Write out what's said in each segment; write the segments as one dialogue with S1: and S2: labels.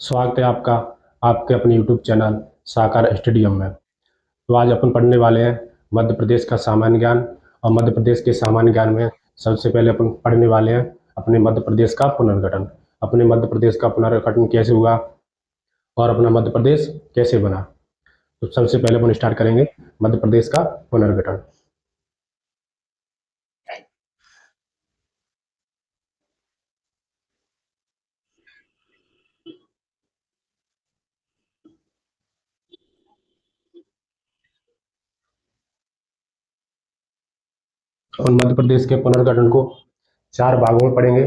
S1: स्वागत है आपका आपके अपने यूट्यूब चैनल साकार स्टेडियम में। तो आज अपन पढ़ने वाले हैं मध्य प्रदेश का सामान्य ज्ञान। और मध्य प्रदेश के सामान्य ज्ञान में सबसे पहले अपन पढ़ने वाले हैं अपने मध्य प्रदेश का पुनर्गठन। अपने मध्य प्रदेश का पुनर्गठन कैसे हुआ और अपना मध्य प्रदेश कैसे बना। तो सबसे पहले अपन स्टार्ट करेंगे मध्य प्रदेश का पुनर्गठन। और मध्य प्रदेश के पुनर्गठन को चार भागों में पढ़ेंगे।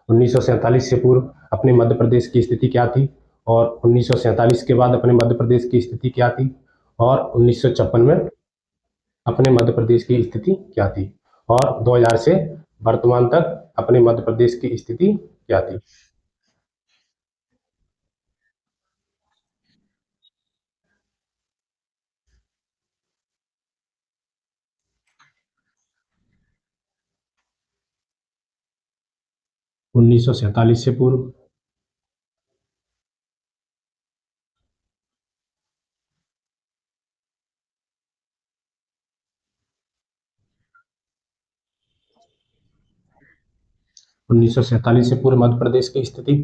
S1: 1947 से पूर्व अपने मध्य प्रदेश की स्थिति क्या थी, और 1947 के बाद अपने मध्य प्रदेश की स्थिति क्या थी, और 1956 में अपने मध्य प्रदेश की स्थिति क्या थी, और 2000 से वर्तमान तक अपने मध्य प्रदेश की स्थिति क्या थी। उन्नीस सौ सैंतालीस से पूर्व 1947 से पूर्व मध्य प्रदेश की स्थिति।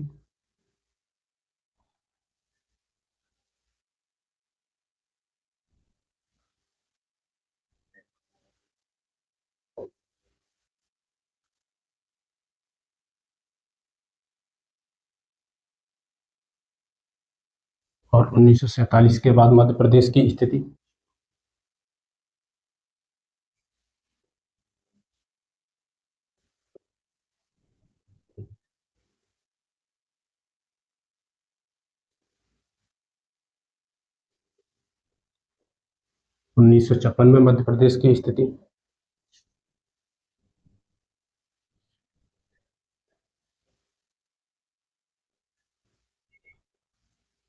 S1: और 1947 के बाद मध्य प्रदेश की स्थिति। 1956 में मध्य प्रदेश की स्थिति।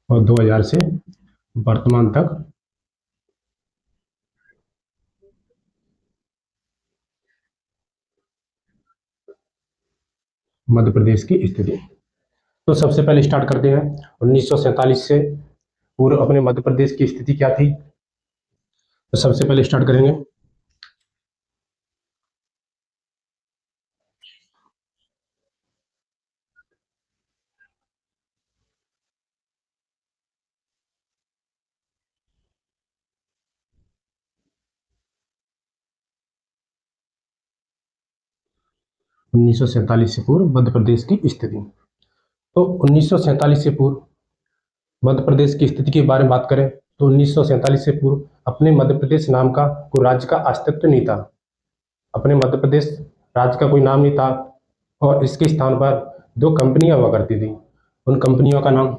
S1: और 2000 से वर्तमान तक मध्य प्रदेश की स्थिति। तो सबसे पहले स्टार्ट करते हैं 1947 से पूर्व अपने मध्य प्रदेश की स्थिति क्या थी। तो सबसे पहले स्टार्ट करेंगे 1947 से पूर्व मध्य प्रदेश की स्थिति। तो 1947 से पूर्व मध्य प्रदेश की स्थिति के बारे में बात करें तो 1947 से पूर्व अपने मध्य प्रदेश नाम का कोई राज्य का अस्तित्व नहीं था। अपने मध्य प्रदेश राज्य का कोई नाम नहीं था, और इसके स्थान पर दो कंपनियां हुआ करती थी। उन कंपनियों का नाम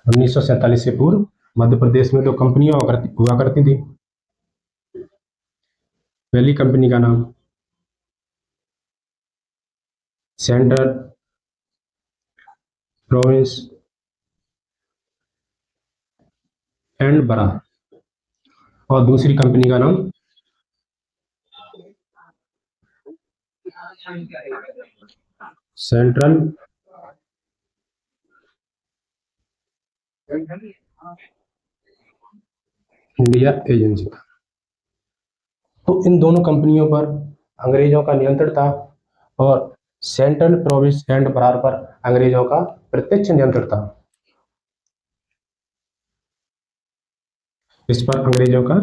S1: 1947 से पूर्व मध्य प्रदेश में दो कंपनियां हुआ करती थी। पहली कंपनी का नाम सेंट्रल प्रोविंस एंड बरा, और दूसरी कंपनी का नाम सेंट्रल इंडिया एजेंसी था। तो इन दोनों कंपनियों पर अंग्रेजों का नियंत्रण था, और सेंट्रल प्रोविंस एंड बरार पर अंग्रेजों का प्रत्यक्ष नियंत्रण था। इस पर अंग्रेजों का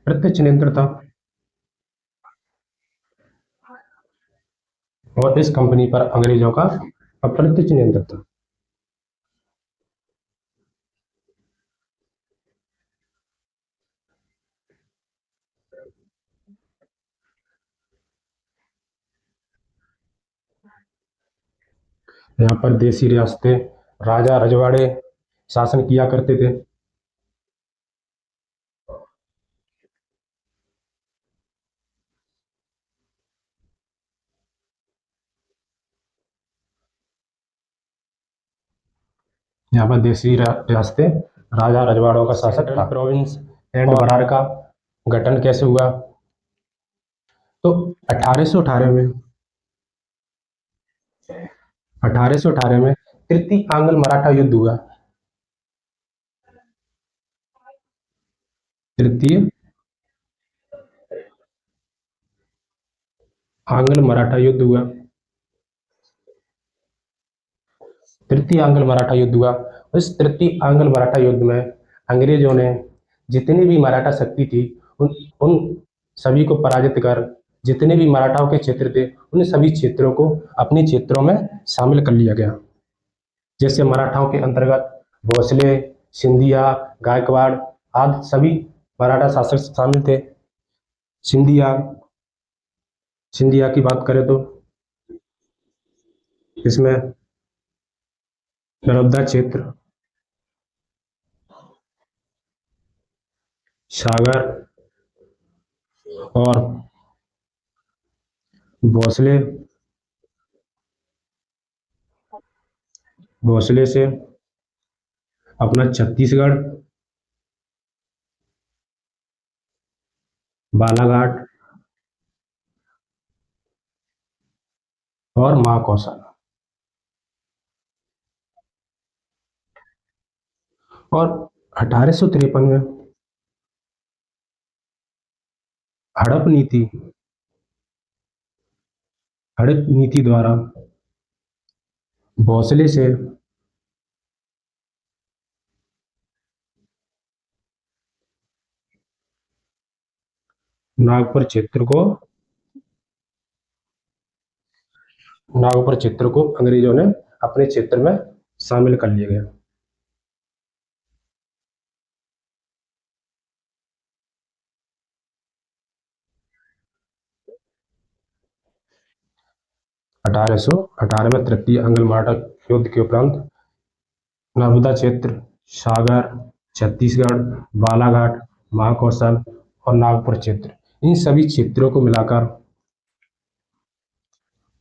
S1: प्रत्यक्ष नियंत्रण था, और इस कंपनी पर अंग्रेजों का अप्रत्यक्ष नियंत्रण था। यहाँ पर देसी रियासतें, राजा रजवाड़े शासन किया करते थे। यहाँ पर देशी रियासतें, राजा रजवाड़ों का शासक था। प्रोविंस एंड बरार का गठन कैसे हुआ? तो 1818 में तृतीय आंग्ल मराठा युद्ध हुआ। तृतीय आंग्ल मराठा युद्ध हुआ। तृतीय आंग्ल मराठा युद्ध हुआ। इस तृतीय आंग्ल मराठा युद्ध में अंग्रेजों ने जितनी भी मराठा शक्ति थी उन सभी को पराजित कर जितने भी मराठाओं के क्षेत्र थे उन सभी क्षेत्रों को अपने क्षेत्रों में शामिल कर लिया गया। जैसे मराठाओं के अंतर्गत भोसले, सिंधिया, गायकवाड़ आदि सभी मराठा शासक शामिल थे। सिंधिया सिंधिया की बात करें तो इसमें नर्मदा क्षेत्र, सागर और भोसले भोसले से अपना छत्तीसगढ़, बालाघाट और महाकौशल। और 1853 में हड़प नीति हड़प नीति द्वारा भोसले से नागपुर क्षेत्र को नागपुर क्षेत्र को अंग्रेजों ने अपने क्षेत्र में शामिल कर लिया गया। अठारह सौ अठारह में तृतीय आंग्ल मराठा युद्ध के उपरांत नर्मदा क्षेत्र, सागर, छत्तीसगढ़, बालाघाट, महाकौशल और नागपुर क्षेत्र, इन सभी क्षेत्रों को मिलाकर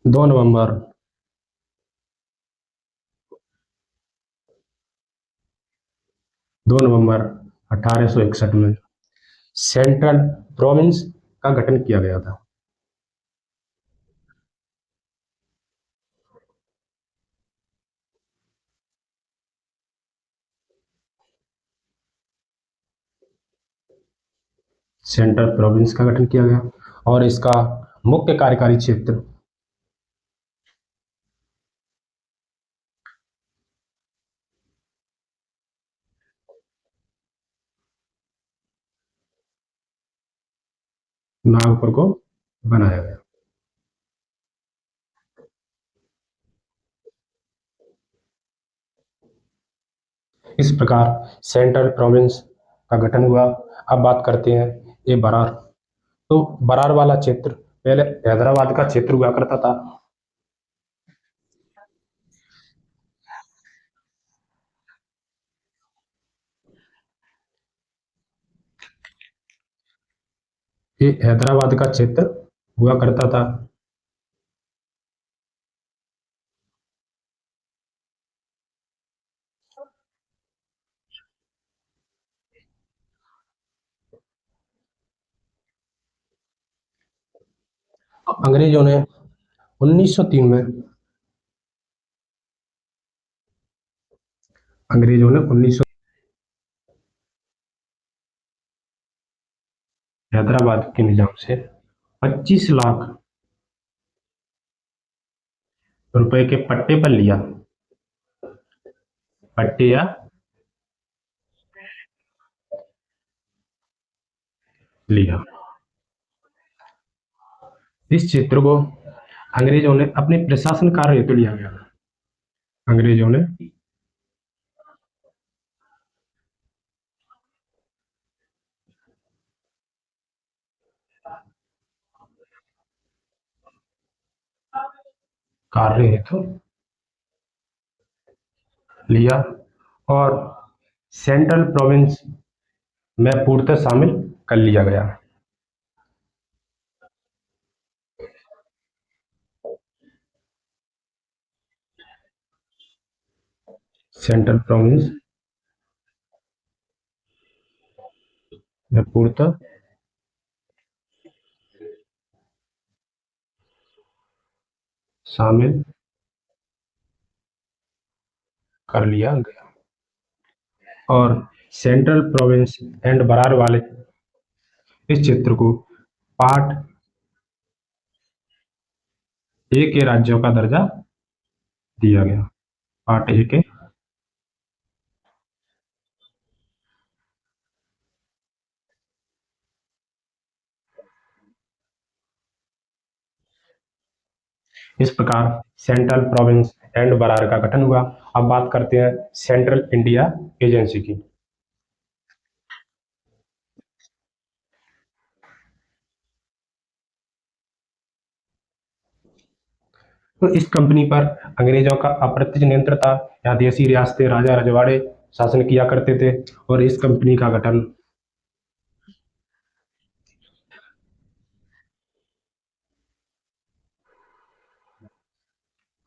S1: 2 नवंबर 1861 में सेंट्रल प्रोविंस का गठन किया गया था। सेंट्रल प्रोविंस का गठन किया गया और इसका मुख्य कार्यकारी क्षेत्र नागपुर को बनाया गया। इस प्रकार सेंट्रल प्रोविंस का गठन हुआ। अब बात करते हैं ये बरार। तो बरार वाला क्षेत्र पहले हैदराबाद का क्षेत्र हुआ करता था। ये हैदराबाद का क्षेत्र हुआ करता था। अंग्रेजों ने 1903 में अंग्रेजों ने 1900 हैदराबाद के निजाम से 25 लाख रुपए के पट्टे पर लिया। पट्टे या लिया। इस क्षेत्र को अंग्रेजों ने अपने प्रशासन कार्य हेतु लिया गया। अंग्रेजों ने कार्य हेतु लिया और सेंट्रल प्रोविंस में पूर्णतः शामिल कर लिया गया। सेंट्रल प्रोविंस में पूर्णतः शामिल कर लिया गया और सेंट्रल प्रोविंस एंड बरार वाले इस क्षेत्र को पार्ट ए के राज्यों का दर्जा दिया गया। पार्ट ए के इस प्रकार सेंट्रल प्रोविंस एंड बरार का गठन हुआ। अब बात करते हैं सेंट्रल इंडिया एजेंसी की। तो इस कंपनी पर अंग्रेजों का अप्रत्यक्ष नियंत्रण था। यहाँ देसी रियासतें राजा रजवाड़े शासन किया करते थे और इस कंपनी का गठन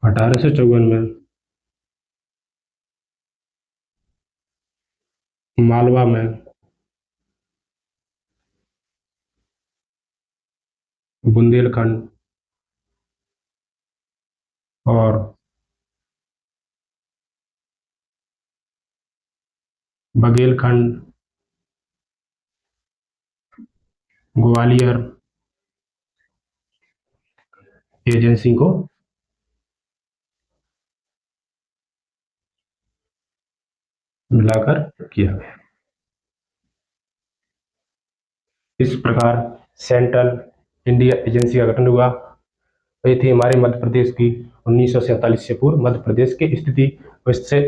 S1: 1854 में मालवा में बुंदेलखंड और बघेलखंड, ग्वालियर एजेंसी को मिलाकर किया गया। इस प्रकार सेंट्रल इंडिया एजेंसी का गठन हुआ। ये थी हमारे मध्य प्रदेश की 1947 से पूर्व मध्य प्रदेश की स्थिति। इससे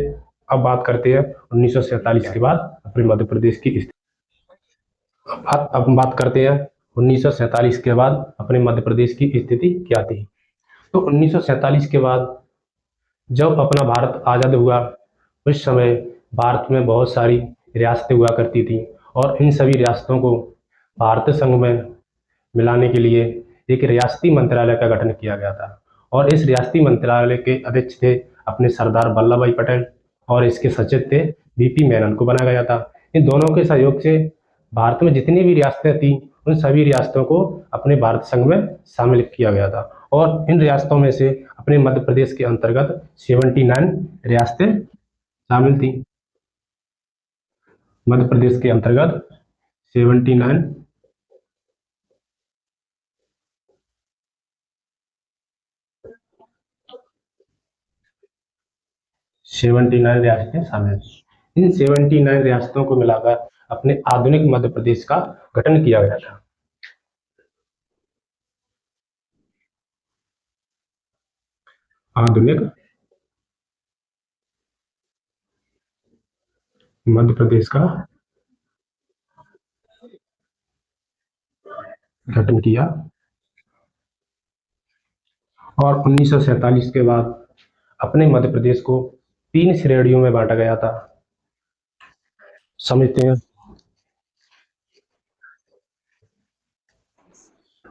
S1: अब बात करते हैं 1947 के बाद अपने मध्य प्रदेश की स्थिति। अब बात करते हैं 1947 के बाद अपने मध्य प्रदेश की स्थिति क्या थी। तो 1947 के बाद जब अपना भारत आज़ाद हुआ उस समय भारत में बहुत सारी रियासतें हुआ करती थी और इन सभी रियासतों को भारतीय संघ में मिलाने के लिए एक रियासती मंत्रालय का गठन किया गया था और इस रियासती मंत्रालय के अध्यक्ष थे अपने सरदार वल्लभ भाई पटेल और इसके सचिव थे बीपी मेनन को बनाया गया था। इन दोनों के सहयोग से भारत में जितनी भी रियासतें थी उन सभी रियासतों को अपने भारत संघ में शामिल किया गया था और इन रियासतों में से अपने मध्य प्रदेश के अंतर्गत 79 रियासतें शामिल थी। मध्य प्रदेश के अंतर्गत 79 रियासतें शामिल थी। इन 79 रियासतों को मिलाकर अपने आधुनिक मध्य प्रदेश का गठन किया गया था। आधुनिक मध्य प्रदेश का गठन किया और 1947 के बाद अपने मध्य प्रदेश को 3 श्रेणियों में बांटा गया था। समझते हैं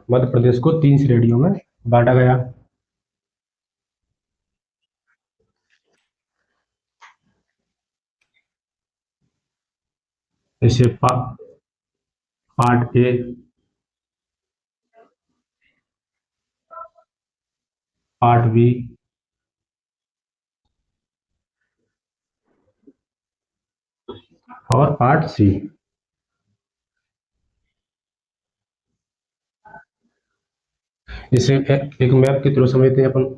S1: मध्य प्रदेश को 3 श्रेणियों में बांटा गया। जैसे पार्ट ए, पार्ट बी, और पार्ट सी। इसे एक मैप के थ्रू समझते हैं अपन।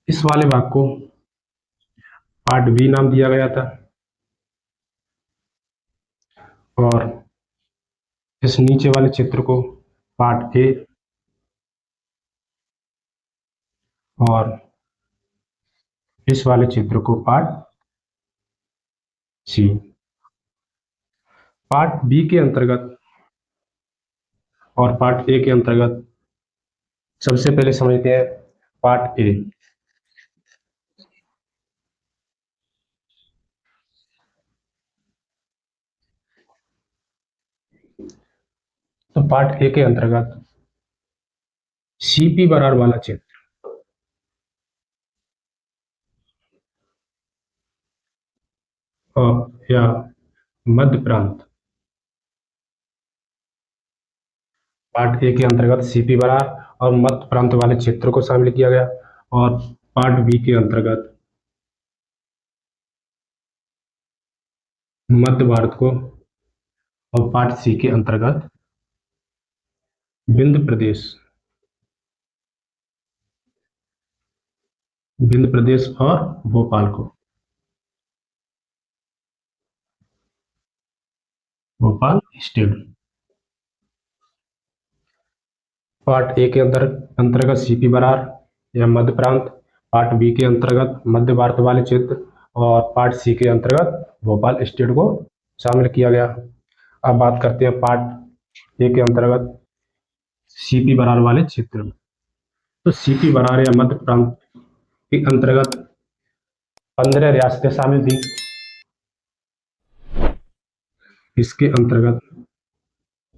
S1: इस वाले भाग को पार्ट बी नाम दिया गया था और इस नीचे वाले क्षेत्र को पार्ट ए और इस वाले क्षेत्र को पार्ट सी। पार्ट बी के अंतर्गत और पार्ट ए के अंतर्गत सबसे पहले समझते हैं पार्ट ए। तो पार्ट ए के अंतर्गत सीपी बरार वाला क्षेत्र या मध्य प्रांत, पार्ट ए के अंतर्गत सीपी बरार और मध्य प्रांत वाले क्षेत्रों को शामिल किया गया, और पार्ट बी के अंतर्गत मध्य भारत को, और पार्ट सी के अंतर्गत विंध्य प्रदेश और भोपाल को, भोपाल स्टेट। पार्ट ए के अंतर्गत सीपी बरार या मध्य प्रांत, पार्ट बी के अंतर्गत मध्य भारत वाले क्षेत्र, और पार्ट सी के अंतर्गत भोपाल स्टेट को शामिल किया गया। अब बात करते हैं पार्ट ए के अंतर्गत सीपी बरार वाले क्षेत्र में। तो सीपी बरार या मध्य प्रांत के अंतर्गत 15 रियासतें शामिल थी। इसके अंतर्गत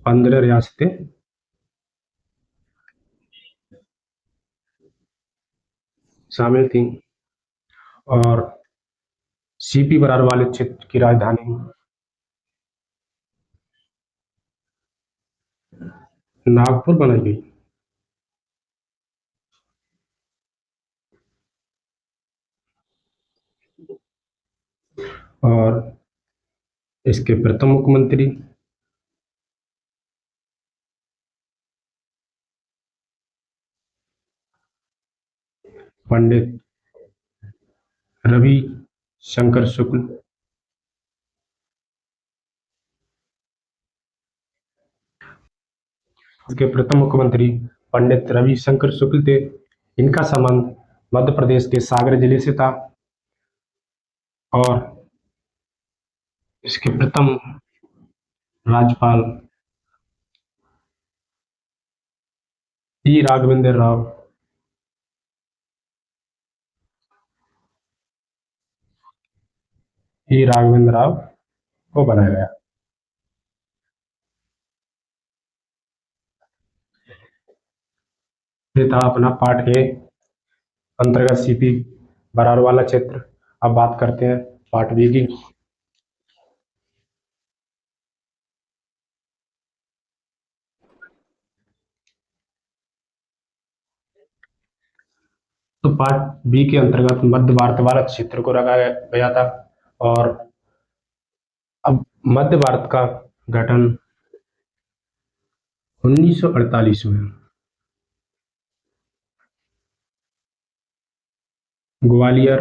S1: 15 रियासतें शामिल थी, और सीपी बरार वाले क्षेत्र की राजधानी नागपुर बनाई गई। और इसके प्रथम मुख्यमंत्री पंडित रवि शंकर शुक्ल। इसके प्रथम मुख्यमंत्री पंडित रवि शंकर शुक्ल थे। इनका संबंध मध्य प्रदेश के सागर जिले से था, और इसके प्रथम राज्यपाल ई राघवेंद्र राव को बनाया गया। ये था अपना पार्ट ए अंतर्गत सीपी बरार वाला क्षेत्र। अब बात करते हैं पार्ट बी की। तो पार्ट बी के अंतर्गत मध्य भारत वाला क्षेत्र को रखा गया था, और अब मध्य भारत का गठन 1948 में ग्वालियर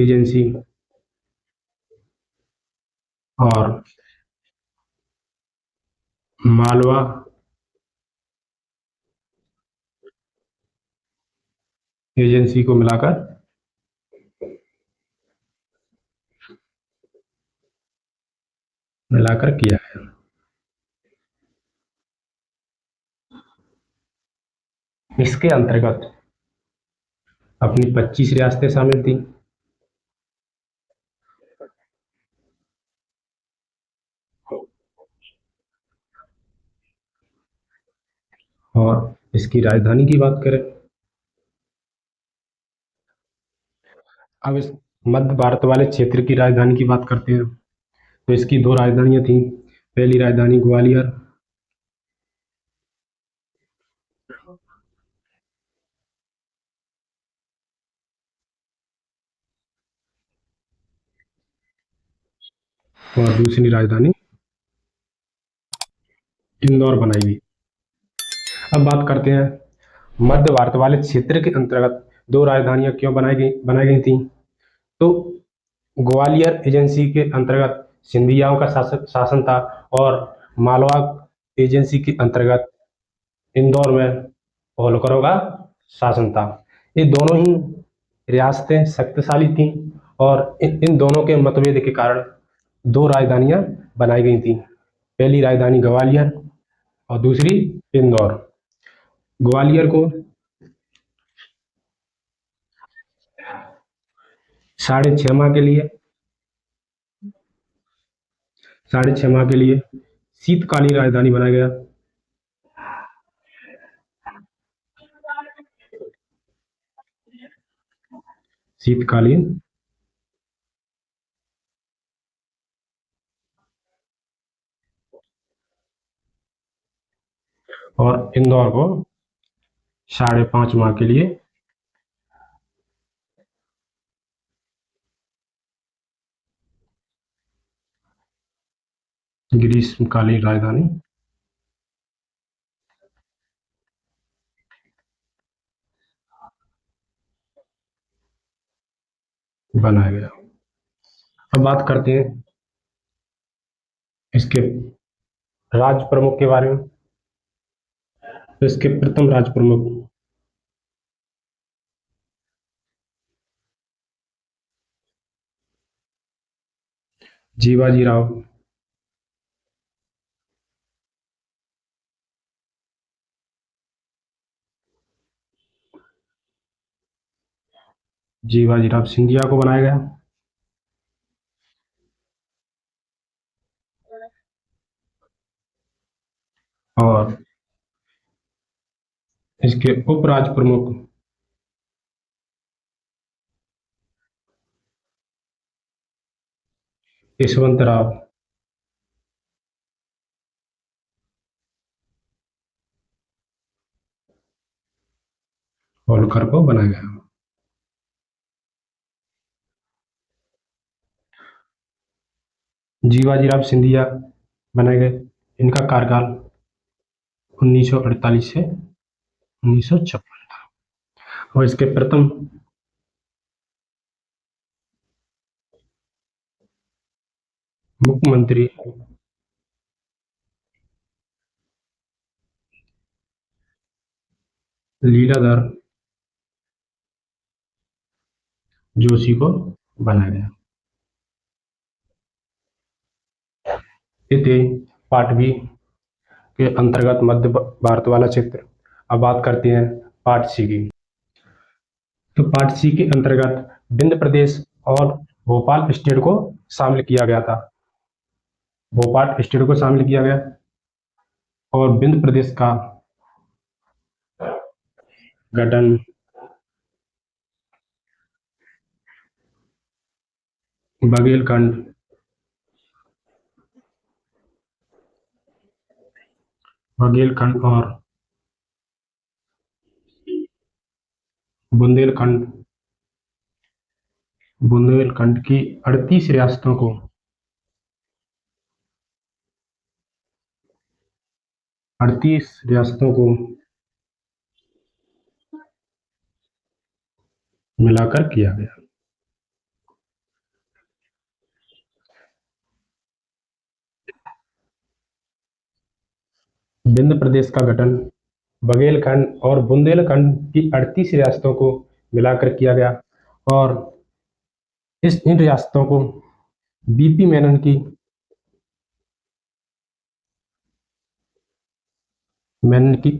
S1: एजेंसी और मालवा एजेंसी को मिलाकर किया है। इसके अंतर्गत अपनी 25 रियासतें शामिल थी, और इसकी राजधानी की बात करें, अब इस मध्य भारत वाले क्षेत्र की राजधानी की बात करते हैं। तो इसकी 2 राजधानियां थी। पहली राजधानी ग्वालियर, और दूसरी राजधानी इंदौर बनाई गई। अब बात करते हैं मध्य भारत वाले क्षेत्र के अंतर्गत 2 राजधानियां क्यों बनाई गई थी। तो ग्वालियर एजेंसी के अंतर्गत सिंधियाओं का शासन था, और मालवा एजेंसी के अंतर्गत इंदौर में होलकरों का शासन था। ये दोनों ही रियासतें शक्तिशाली थीं, और इन दोनों के मतभेद के कारण दो राजधानियां बनाई गई थी। पहली राजधानी ग्वालियर और दूसरी इंदौर। ग्वालियर को 6.5 माह के लिए 6.5 माह के लिए शीतकालीन राजधानी बनाया गया। शीतकालीन और इंदौर को 5.5 माह के लिए ग्रीष्मकालीन राजधानी बनाया गया। अब बात करते हैं इसके राज्य प्रमुख के बारे में। तो इसके प्रथम राज्य प्रमुख जीवाजी राव सिंधिया को बनाया गया। और इसके उप राज्य प्रमुख यशवंतराव होलकर को बनाया गया। जीवाजी राव सिंधिया बनाए गए। इनका कार्यकाल 1948 से 1956 था। और इसके प्रथम मुख्यमंत्री लीलाधर जोशी को बनाया गया। ये थे पार्ट बी के अंतर्गत मध्य भारत वाला क्षेत्र। अब बात करते हैं पार्ट सी की। तो पार्ट सी के अंतर्गत विंध्य प्रदेश और भोपाल स्टेट को शामिल किया गया था। भोपाल स्टेट को शामिल किया गया और विंध्य प्रदेश का गठन बघेलखंड और बुंदेलखंड की 38 रियासतों को मिलाकर किया गया। विंध्य प्रदेश का गठन बघेलखंड और बुंदेलखंड की 38 रियासतों को मिलाकर किया गया और इन रियासतों को बीपी मेनन की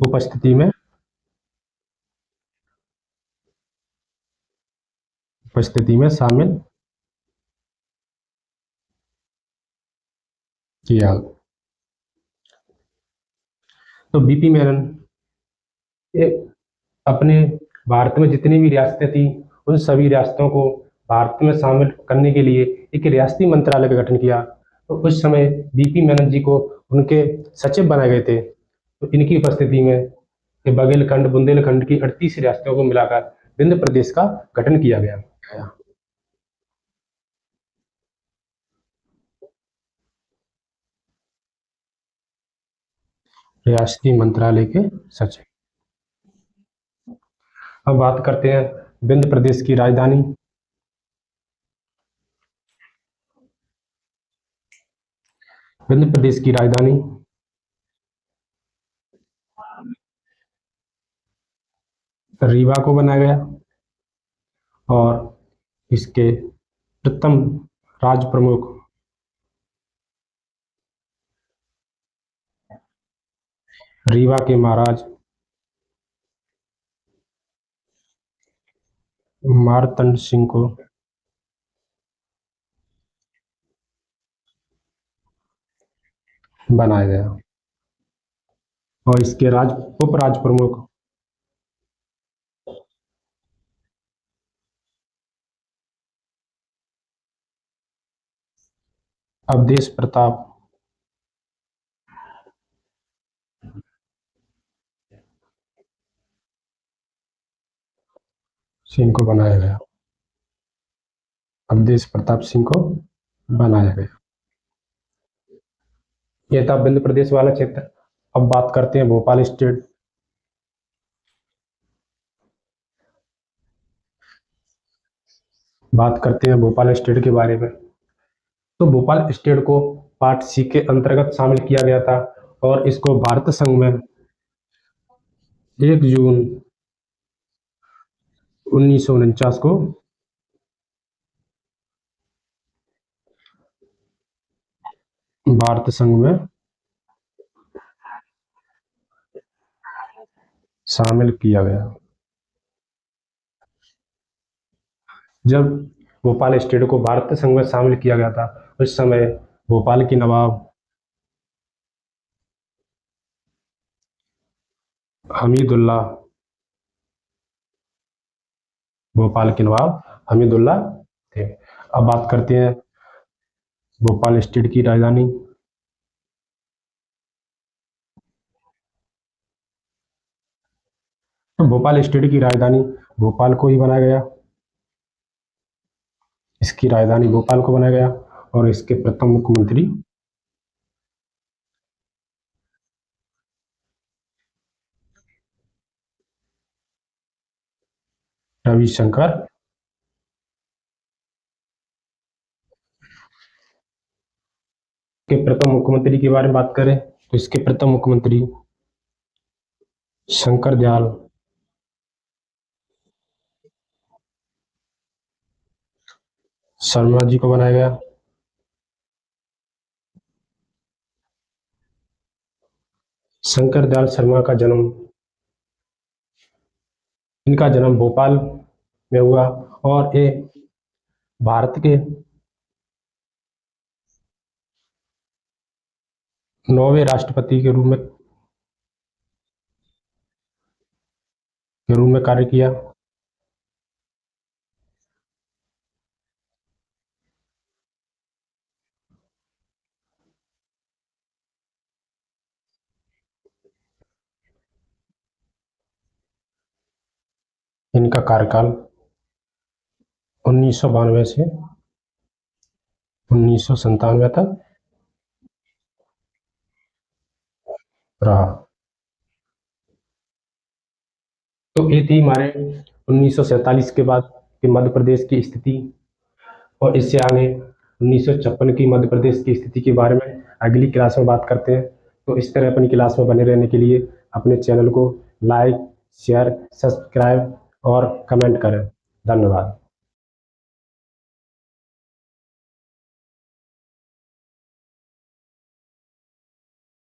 S1: उपस्थिति में शामिल किया। तो बीपी मेनन अपने भारत में जितनी भी रियासतें थी उन सभी रियासतों को भारत में शामिल करने के लिए एक रियासती मंत्रालय का गठन किया। तो उस समय बीपी मेनन जी को उनके सचिव बनाए गए थे। तो इनकी उपस्थिति में बघेलखंड बुंदेलखंड की 38 रियासतों को मिलाकर विंध्य प्रदेश का गठन किया गया। रियासती मंत्रालय के सचिव। अब बात करते हैं विंध्य प्रदेश की राजधानी। विंध्य प्रदेश की राजधानी रीवा को बनाया गया और इसके प्रथम राज प्रमुख रीवा के महाराज मार्तंड सिंह को बनाया गया और इसके उपराज प्रमुख अवधेश प्रताप सिंह को बनाया गया। अवधेश प्रताप सिंह को बनाया गया। यह था विंध्य प्रदेश वाला क्षेत्र। अब बात करते हैं भोपाल स्टेट। बात करते हैं भोपाल स्टेट के बारे में। तो भोपाल स्टेट को पार्ट सी के अंतर्गत शामिल किया गया था और इसको भारत संघ में 1 जून 1949 को भारत संघ में शामिल किया गया। जब भोपाल स्टेट को भारत संघ में शामिल किया गया था उस समय भोपाल की नवाब हमीदुल्ला थे। अब बात करते हैं भोपाल स्टेट की राजधानी। तो भोपाल स्टेट की राजधानी भोपाल को ही बनाया गया। इसकी राजधानी भोपाल को बनाया गया और इसके प्रथम मुख्यमंत्री रविशंकर के प्रथम मुख्यमंत्री के बारे में बात करें तो इसके प्रथम मुख्यमंत्री शंकर दयाल शर्मा जी को बनाया गया। शंकर दयाल शर्मा का जन्म इनका जन्म भोपाल में हुआ और ये भारत के 9वें राष्ट्रपति के रूप में कार्य किया। इनका कार्यकाल 1992 से 1997 तक रहा। तो ये थी हमारे 1947 के बाद के मध्य प्रदेश की स्थिति और इससे आगे 1956 की मध्य प्रदेश की स्थिति के बारे में अगली क्लास में बात करते हैं। तो इस तरह अपनी क्लास में बने रहने के लिए अपने चैनल को लाइक, शेयर, सब्सक्राइब और कमेंट करें। धन्यवाद।